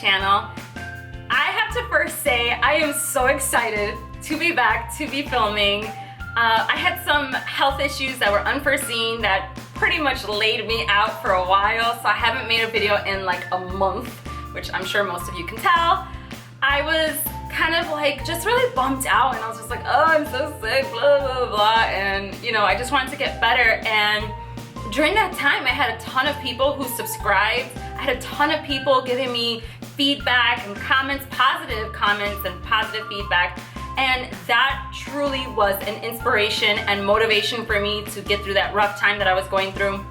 channel. I have to first say I am so excited to be back, to be filming. I had some health issues that were unforeseen that pretty much laid me out for a while, so I haven't made a video in like a month, which I'm sure most of you can tell. I was kind of like just really bummed out, and I was just like, oh, I'm so sick, blah, blah, blah, and you know, I just wanted to get better. And during that time, I had a ton of people who subscribed. I had a ton of people giving me feedback and comments, positive comments and positive feedback. And that truly was an inspiration and motivation for me to get through that rough time that I was going through,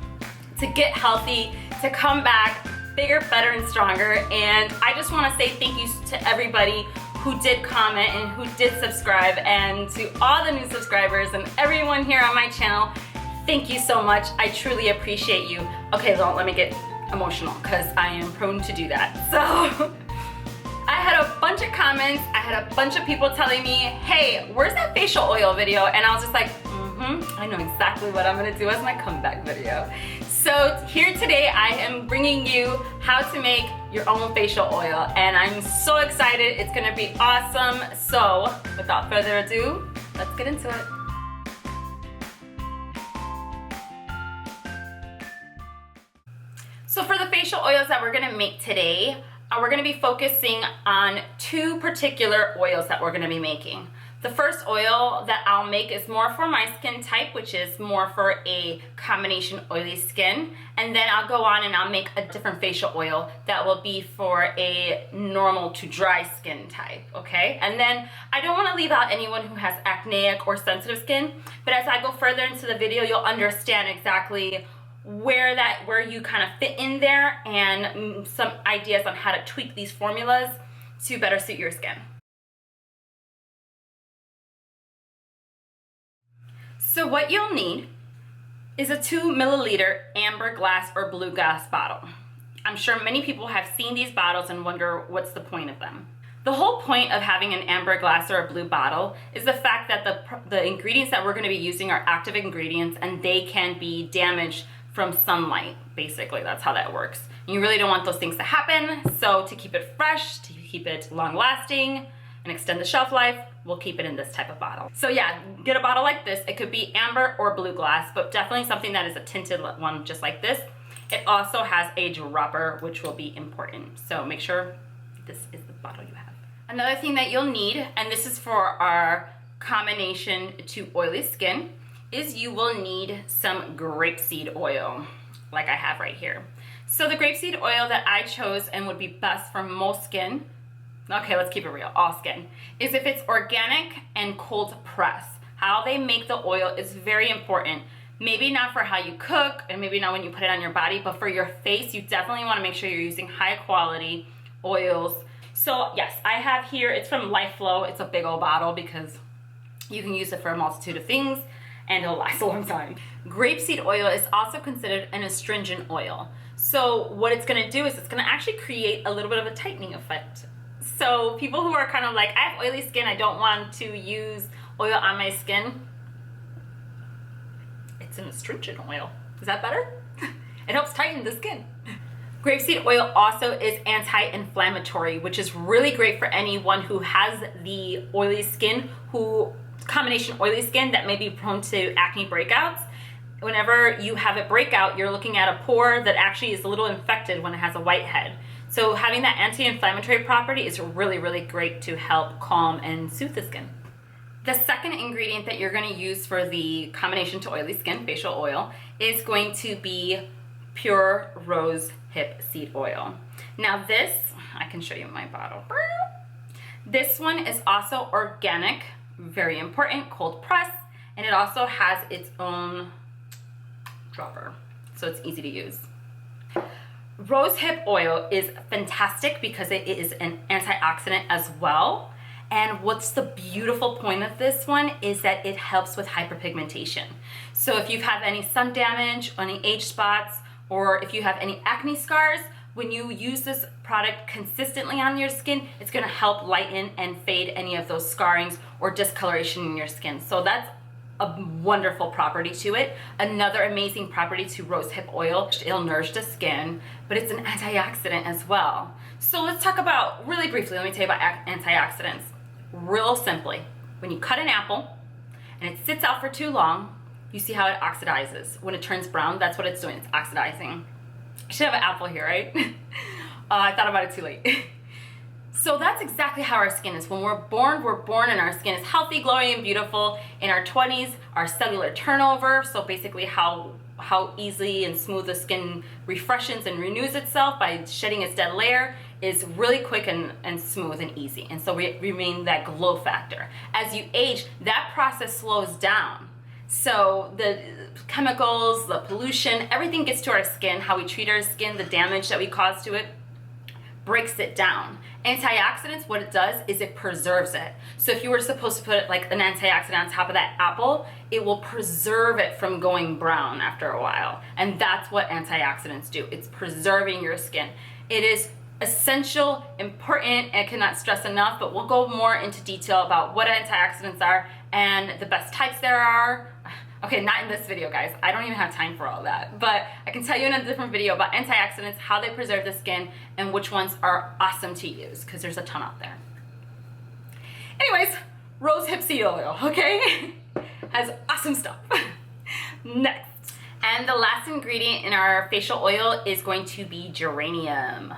to get healthy, to come back bigger, better, and stronger. And I just want to say thank you to everybody who did comment and who did subscribe, and to all the new subscribers and everyone here on my channel. Thank you so much. I truly appreciate you. Okay, don't let me get emotional because I am prone to do that. So I had a bunch of comments. I had a bunch of people telling me, hey, where's that facial oil video? And I was just like, I know exactly what I'm gonna do as my comeback video. So here today I am bringing you how to make your own facial oil, and I'm so excited. It's gonna be awesome. So without further ado, let's get into it. So for the facial oils that we're gonna make today, we're gonna be focusing on two particular oils that we're gonna be making. The first oil that I'll make is more for my skin type, which is more for a combination oily skin. And then I'll go on and I'll make a different facial oil that will be for a normal to dry skin type, okay? And then I don't wanna leave out anyone who has acneic or sensitive skin, but as I go further into the video, you'll understand exactly where you kind of fit in there, and some ideas on how to tweak these formulas to better suit your skin. So what you'll need is a 2 milliliter amber glass or blue glass bottle. I'm sure many people have seen these bottles and wonder what's the point of them. The whole point of having an amber glass or a blue bottle is the fact that the ingredients that we're going to be using are active ingredients, and they can be damaged from sunlight. Basically, that's how that works. You really don't want those things to happen, so to keep it fresh, to keep it long lasting and extend the shelf life, we'll keep it in this type of bottle. So yeah, get a bottle like this. It could be amber or blue glass, but definitely something that is a tinted one just like this. It also has a dropper, which will be important. So make sure this is the bottle you have. Another thing that you'll need, and this is for our combination to oily skin, is you will need some grapeseed oil, like I have right here. So the grapeseed oil that I chose and would be best for most skin, okay, let's keep it real, all skin, is if it's organic and cold press. How they make the oil is very important. Maybe not for how you cook, and maybe not when you put it on your body, but for your face, you definitely wanna make sure you're using high quality oils. So yes, I have here, it's from LifeFlow. It's a big old bottle because you can use it for a multitude of things and it'll last a long time. Grapeseed oil is also considered an astringent oil. So what it's gonna do is it's gonna actually create a little bit of a tightening effect. So people who are kind of like, I have oily skin, I don't want to use oil on my skin, it's an astringent oil. Is that better? It helps tighten the skin. Grapeseed oil also is anti-inflammatory, which is really great for anyone who has the oily skin, combination oily skin that may be prone to acne breakouts. Whenever you have a breakout, you're looking at a pore that actually is a little infected when it has a whitehead. So having that anti-inflammatory property is really, really great to help calm and soothe the skin. The second ingredient that you're going to use for the combination to oily skin facial oil is going to be pure rosehip seed oil. Now this, I can show you my bottle. This one is also organic, very important, cold press, and it also has its own dropper, so it's easy to use. Rosehip oil is fantastic because it is an antioxidant as well. And what's the beautiful point of this one is that it helps with hyperpigmentation. So if you have any sun damage, any age spots, or if you have any acne scars, when you use this product consistently on your skin, it's gonna help lighten and fade any of those scarrings or discoloration in your skin. So that's a wonderful property to it. Another amazing property to rosehip oil, it'll nourish the skin, but it's an antioxidant as well. So let's talk about, really briefly, let me tell you about antioxidants. Real simply, when you cut an apple and it sits out for too long, you see how it oxidizes. When it turns brown, that's what it's doing, it's oxidizing. I should have an apple here, right? I thought about it too late. So that's exactly how our skin is. When we're born and our skin is healthy, glowing, and beautiful. In our 20s, our cellular turnover, so basically how easily and smooth the skin refreshes and renews itself by shedding its dead layer, is really quick and smooth and easy. And so we remain that glow factor. As you age, that process slows down. So the chemicals, the pollution, everything gets to our skin, how we treat our skin, the damage that we cause to it, breaks it down. Antioxidants, what it does is it preserves it. So if you were supposed to put like an antioxidant on top of that apple, it will preserve it from going brown after a while. And that's what antioxidants do. It's preserving your skin. It is essential, important, and cannot stress enough, but we'll go more into detail about what antioxidants are and the best types there are. Okay, not in this video, guys. I don't even have time for all that. But I can tell you in a different video about antioxidants, how they preserve the skin, and which ones are awesome to use, because there's a ton out there. Anyways, rosehip seed oil, okay? Has awesome stuff. Next. And the last ingredient in our facial oil is going to be geranium.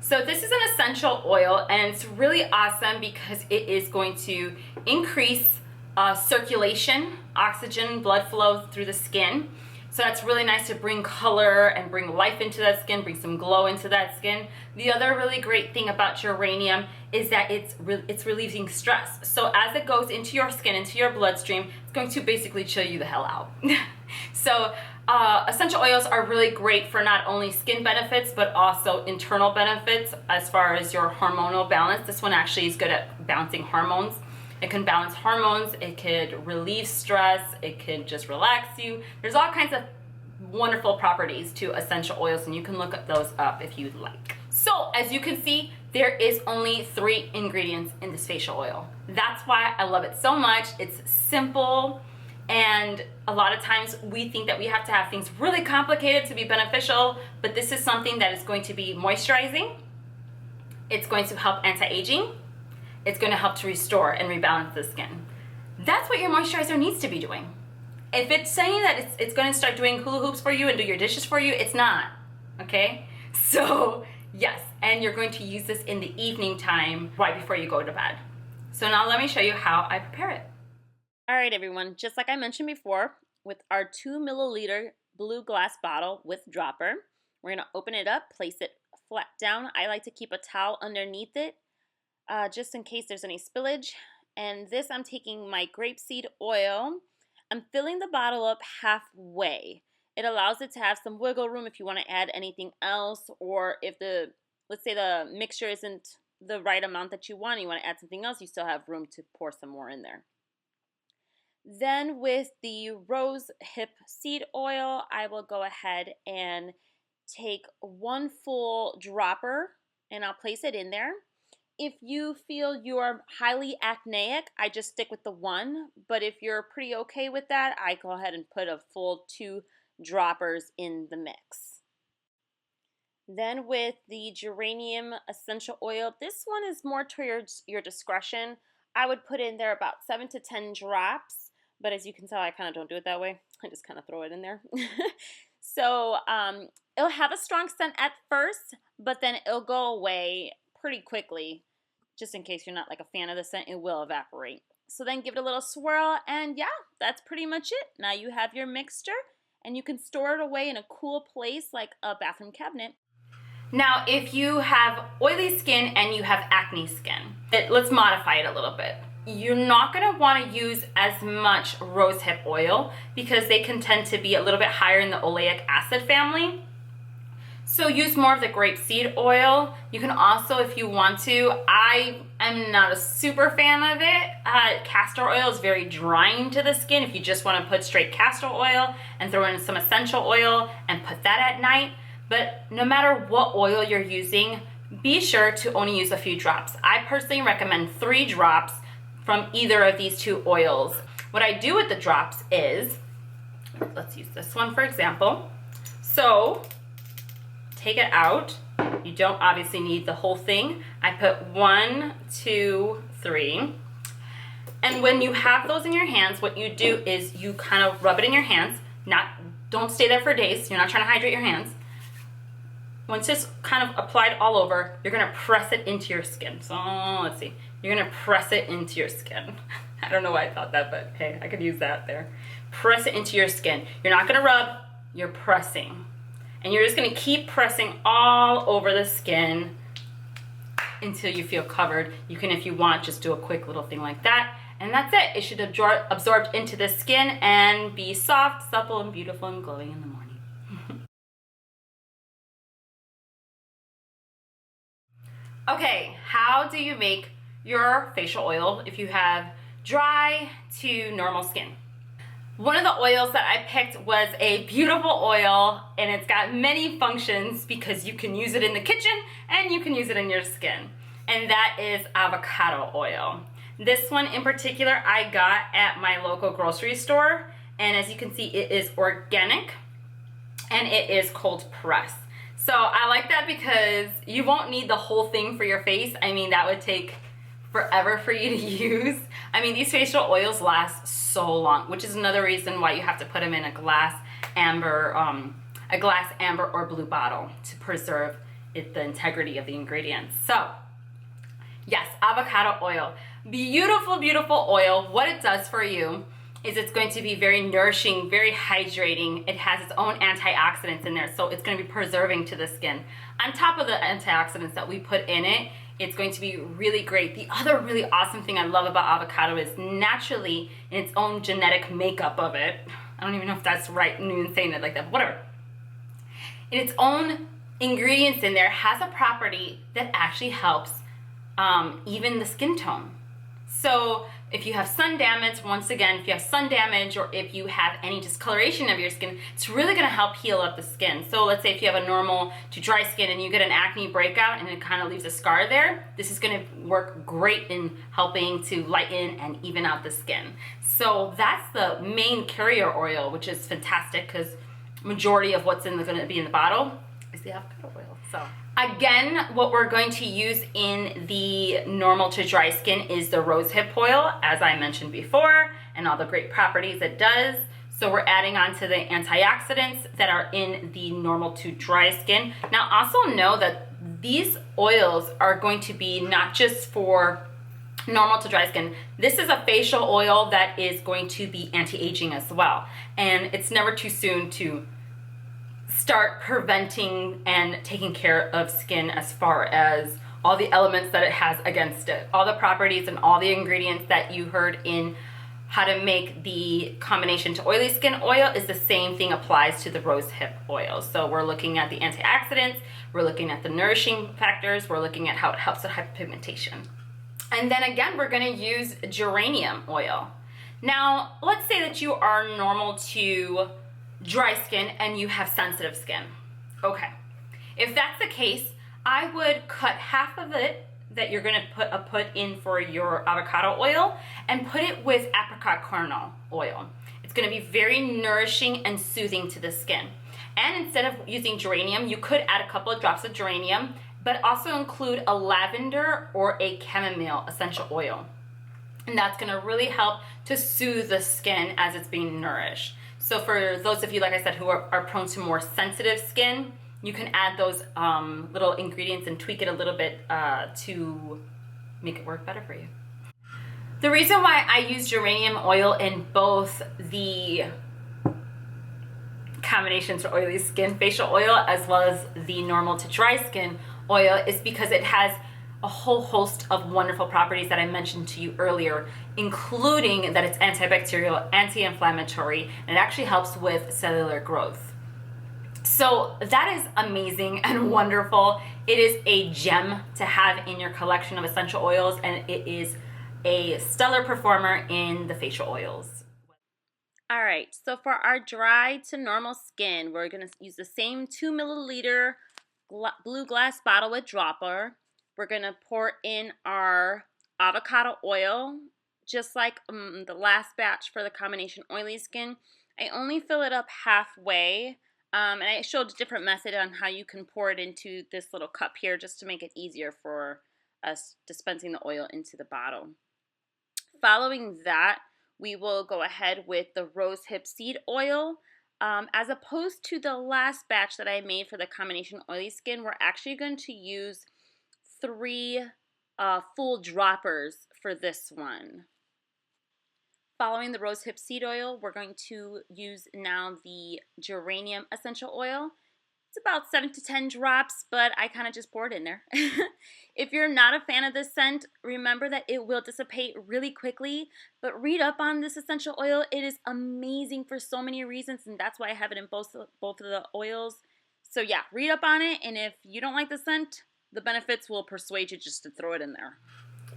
So this is an essential oil, and it's really awesome because it is going to increase circulation, oxygen, blood flow through the skin. So that's really nice to bring color and bring life into that skin, bring some glow into that skin. The other really great thing about geranium is that it's relieving stress. So as it goes into your skin, into your bloodstream, it's going to basically chill you the hell out. So essential oils are really great for not only skin benefits, but also internal benefits as far as your hormonal balance. This one actually is good at balancing hormones. It can balance hormones, it could relieve stress, it could just relax you. There's all kinds of wonderful properties to essential oils, and you can look those up if you'd like. So as you can see, there is only 3 ingredients in this facial oil. That's why I love it so much. It's simple, and a lot of times we think that we have to have things really complicated to be beneficial, but this is something that is going to be moisturizing. It's going to help anti-aging. It's going to help to restore and rebalance the skin. That's what your moisturizer needs to be doing. If it's saying that it's going to start doing hula hoops for you and do your dishes for you, it's not, okay? So yes, and you're going to use this in the evening time right before you go to bed. So now let me show you how I prepare it. All right, everyone, just like I mentioned before, with our 2 milliliter blue glass bottle with dropper, we're going to open it up, place it flat down. I like to keep a towel underneath it, just in case there's any spillage. And this, I'm taking my grapeseed oil. I'm filling the bottle up halfway. It allows it to have some wiggle room if you want to add anything else, or if let's say the mixture isn't the right amount that you want to add something else, you still have room to pour some more in there. Then with the rosehip seed oil, I will go ahead and take 1 full dropper and I'll place it in there. If you feel you're highly acneic, I just stick with the 1, but if you're pretty okay with that, I go ahead and put a full 2 droppers in the mix. Then with the geranium essential oil, this one is more towards your discretion. I would put in there about 7 to 10 drops, but as you can tell, I kind of don't do it that way. I just kind of throw it in there. So it'll have a strong scent at first, but then it'll go away pretty quickly. Just in case you're not like a fan of the scent, it will evaporate. So then give it a little swirl, and yeah, that's pretty much it. Now you have your mixture, and you can store it away in a cool place like a bathroom cabinet. Now, if you have oily skin and you have acne skin, let's modify it a little bit. You're not going to want to use as much rosehip oil because they can tend to be a little bit higher in the oleic acid family. So use more of the grapeseed oil. You can also, if you want to, I am not a super fan of it. Castor oil is very drying to the skin. If you just want to put straight castor oil and throw in some essential oil and put that at night. But no matter what oil you're using, be sure to only use a few drops. I personally recommend 3 drops from either of these 2 oils. What I do with the drops is, let's use this one for example. So take it out. You don't obviously need the whole thing. I put 1, 2, 3. And when you have those in your hands, what you do is you kind of rub it in your hands. Don't stay there for days. You're not trying to hydrate your hands. Once it's kind of applied all over, you're gonna press it into your skin. So let's see. You're gonna press it into your skin. I don't know why I thought that, but hey, I could use that there. Press it into your skin. You're not gonna rub, you're pressing. And you're just gonna keep pressing all over the skin until you feel covered. You can, if you want, just do a quick little thing like that. And that's it. It should absorb into the skin and be soft, supple, and beautiful and glowing in the morning. Okay, how do you make your facial oil if you have dry to normal skin? One of the oils that I picked was a beautiful oil, and it's got many functions because you can use it in the kitchen and you can use it in your skin. And that is avocado oil. This one in particular I got at my local grocery store, and as you can see it is organic and it is cold pressed. So I like that because you won't need the whole thing for your face. I mean, that would take forever for you to use. I mean, these facial oils last so long, which is another reason why you have to put them in a glass amber or blue bottle to preserve the integrity of the ingredients. So yes, avocado oil. Beautiful, beautiful oil. What it does for you is it's going to be very nourishing, very hydrating. It has its own antioxidants in there, so it's going to be preserving to the skin. On top of the antioxidants that we put in it, it's going to be really great. The other really awesome thing I love about avocado is naturally in its own genetic makeup of it. I don't even know if that's right, I'm even saying it like that, but whatever. In its own ingredients in there has a property that actually helps even the skin tone. So if you have sun damage, once again, if you have sun damage or if you have any discoloration of your skin, it's really gonna help heal up the skin. So let's say if you have a normal to dry skin and you get an acne breakout and it kind of leaves a scar there, this is gonna work great in helping to lighten and even out the skin. So that's the main carrier oil, which is fantastic because majority of what's gonna be in the bottle is the avocado oil. So again, what we're going to use in the normal to dry skin is the rosehip oil, as I mentioned before, and all the great properties it does. So we're adding on to the antioxidants that are in the normal to dry skin. Now also know that these oils are going to be not just for normal to dry skin. This is a facial oil that is going to be anti-aging as well. And it's never too soon to start preventing and taking care of skin as far as all the elements that it has against it. All the properties and all the ingredients that you heard in how to make the combination to oily skin oil is the same thing applies to the rosehip oil. So we're looking at the antioxidants, we're looking at the nourishing factors, we're looking at how it helps with hyperpigmentation. And then again, we're gonna use geranium oil. Now, let's say that you are normal to dry skin and you have sensitive skin. Okay, if that's the case, I would cut half of it that you're gonna put in for your avocado oil and put it with apricot kernel oil. It's gonna be very nourishing and soothing to the skin. And instead of using geranium, you could add a couple of drops of geranium, but also include a lavender or a chamomile essential oil. And that's gonna really help to soothe the skin as it's being nourished. So for those of you, like I said, who are prone to more sensitive skin, you can add those little ingredients and tweak it a little bit to make it work better for you. The reason why I use geranium oil in both the combinations for oily skin facial oil as well as the normal to dry skin oil is because it has a whole host of wonderful properties that I mentioned to you earlier, including that it's antibacterial, anti-inflammatory, and it actually helps with cellular growth. So that is amazing and wonderful. It is a gem to have in your collection of essential oils, and it is a stellar performer in the facial oils. All right, so for our dry to normal skin, we're gonna use the same 2 milliliter blue glass bottle with dropper. We're gonna pour in our avocado oil just like the last batch for the combination oily skin, I only fill it up halfway. And I showed a different method on how you can pour it into this little cup here just to make it easier for us dispensing the oil into the bottle. Following that, we will go ahead with the Rosehip seed oil. As opposed to the last batch that I made for the combination oily skin, we're actually going to use 3 full droppers for this one. Following the rosehip seed oil, we're going to use now the geranium essential oil. It's about 7 to 10 drops, but I kind of just pour it in there. If you're not a fan of this scent, remember that it will dissipate really quickly, but read up on this essential oil. It is amazing for so many reasons, and that's why I have it in both of the oils. So yeah, read up on it, and if you don't like the scent, the benefits will persuade you just to throw it in there.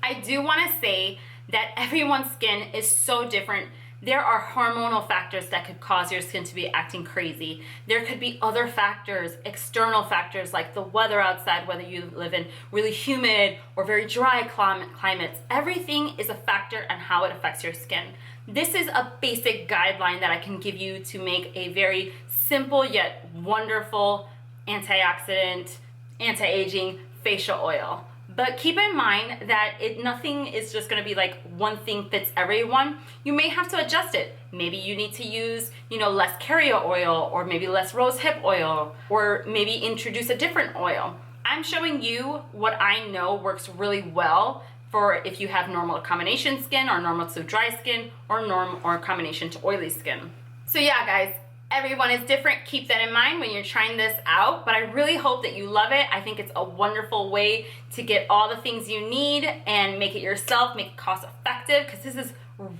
I do want to say that everyone's skin is so different. There are hormonal factors that could cause your skin to be acting crazy. There could be other factors, external factors like the weather outside, whether you live in really humid or very dry climates. Everything is a factor on how it affects your skin. This is a basic guideline that I can give you to make a very simple yet wonderful antioxidant, anti-aging facial oil. But keep in mind that nothing is just going to be like one thing fits everyone. You may have to adjust it. Maybe you need to use, less carrier oil, or maybe less rosehip oil, or maybe introduce a different oil. I'm showing you what I know works really well for if you have normal combination skin, or normal to dry skin, or combination to oily skin. So yeah, guys. Everyone is different. Keep that in mind when you're trying this out, but I really hope that you love it. I think it's a wonderful way to get all the things you need and make it yourself, make it cost effective, because this is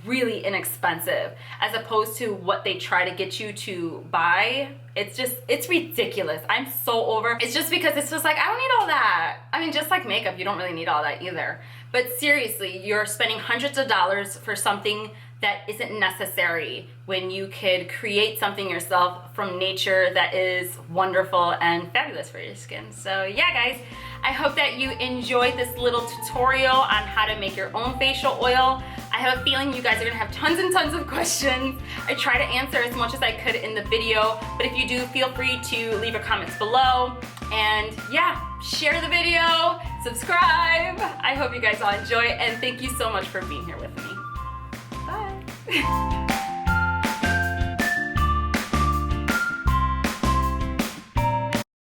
really inexpensive as opposed to what they try to get you to buy. It's ridiculous. I'm so over. It's just because it's just like, I don't need all that. I mean, just like makeup, you don't really need all that either. But seriously, you're spending hundreds of dollars for something that isn't necessary when you could create something yourself from nature that is wonderful and fabulous for your skin. So yeah, guys, I hope that you enjoyed this little tutorial on how to make your own facial oil. I have a feeling you guys are gonna have tons and tons of questions. I try to answer as much as I could in the video, but if you do, feel free to leave your comments below. And yeah, share the video, subscribe. I hope you guys all enjoy it, and thank you so much for being here with me. Bye.